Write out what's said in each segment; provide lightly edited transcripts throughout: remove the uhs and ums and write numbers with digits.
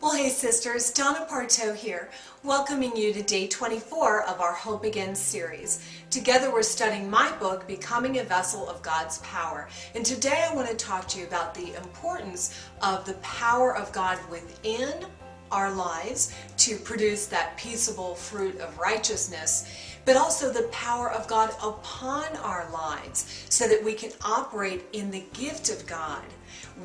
Well, hey sisters, Donna Parto here, welcoming you to day 24 of our Hope Again series. Together we're studying my book, Becoming a Vessel of God's Power. And today I want to talk to you about the importance of the power of God within our lives to produce that peaceable fruit of righteousness, but also the power of God upon our lives so that we can operate in the gift of God.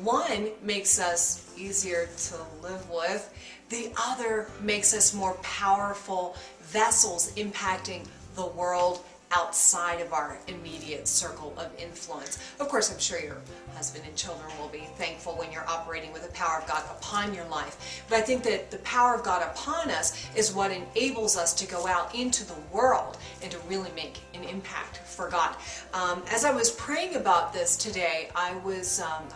One makes us easier to live with, the other makes us more powerful vessels impacting the world outside of our immediate circle of influence. Of course, I'm sure your husband and children will be thankful when you're operating with the power of God upon your life. But I think that the power of God upon us is what enables us to go out into the world and to really make an impact for God. As I was praying about this today, I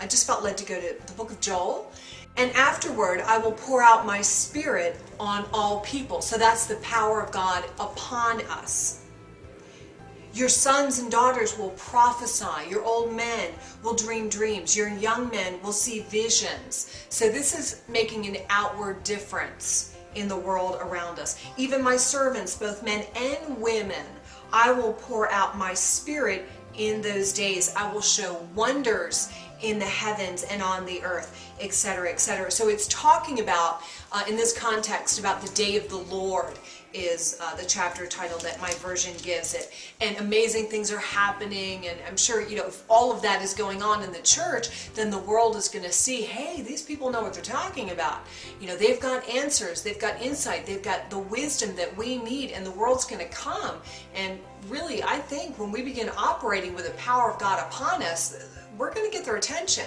just felt led to go to the book of Joel. And afterward, I will pour out my spirit on all people. So that's the power of God upon us. Your sons and daughters will prophesy. Your old men will dream dreams. Your young men will see visions. So this is making an outward difference in the world around us. Even my servants, both men and women, I will pour out my spirit in those days. I will show wonders in the heavens and on the earth, etc., etc. So it's talking about, in this context, about the day of the Lord is the chapter title that my version gives it. And amazing things are happening, and I'm sure, if all of that is going on in the church, then the world is going to see, hey, these people know what they're talking about. They've got answers, they've got insight, they've got the wisdom that we need, and the world's going to come. And really, I think when we begin operating with the power of God upon us, we're going to get their attention,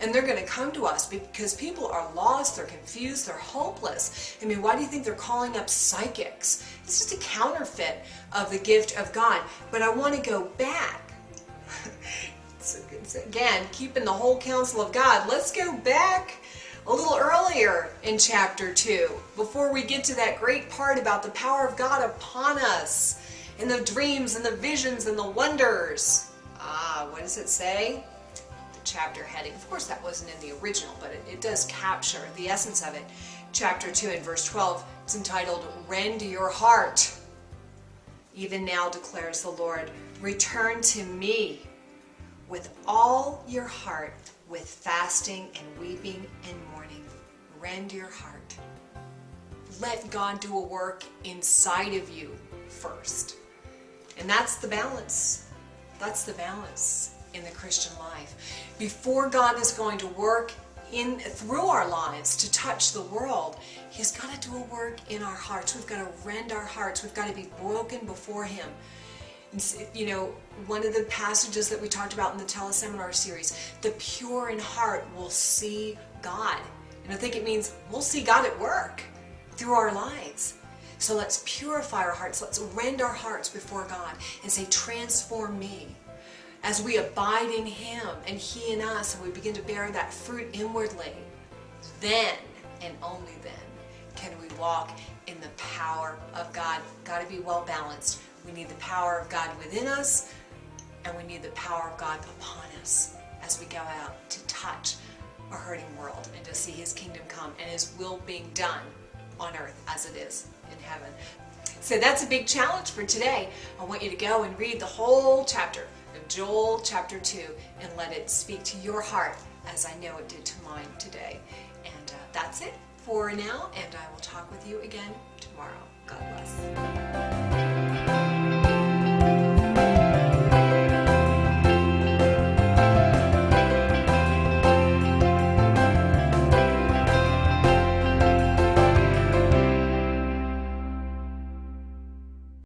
and they're going to come to us because people are lost, they're confused, they're hopeless. I mean, why do you think they're calling up psychics? It's just a counterfeit of the gift of God. But I want to go back. Again, keeping the whole counsel of God. Let's go back a little earlier in chapter 2, before we get to that great part about the power of God upon us, and the dreams and the visions and the wonders. What does it say? Chapter heading. Of course, that wasn't in the original, but it does capture the essence of it. Chapter 2 and verse 12, it's entitled, Rend Your Heart. Even now declares the Lord, return to me with all your heart, with fasting and weeping and mourning. Rend your heart. Let God do a work inside of you first. And that's the balance. That's the balance in the Christian life. Before God is going to work through our lives to touch the world, He's got to do a work in our hearts. We've got to rend our hearts. We've got to be broken before Him. And, one of the passages that we talked about in the teleseminar series, the pure in heart will see God. And I think it means we'll see God at work through our lives. So let's purify our hearts. Let's rend our hearts before God and say, transform me. As we abide in Him and He in us, and we begin to bear that fruit inwardly, then and only then can we walk in the power of God. Got to be well balanced. We need the power of God within us, and we need the power of God upon us as we go out to touch a hurting world and to see His kingdom come and His will being done on earth as it is in heaven. So that's a big challenge for today. I want you to go and read the whole chapter of Joel chapter 2 and let it speak to your heart as I know it did to mine today. And that's it for now, and I will talk with you again tomorrow. God bless.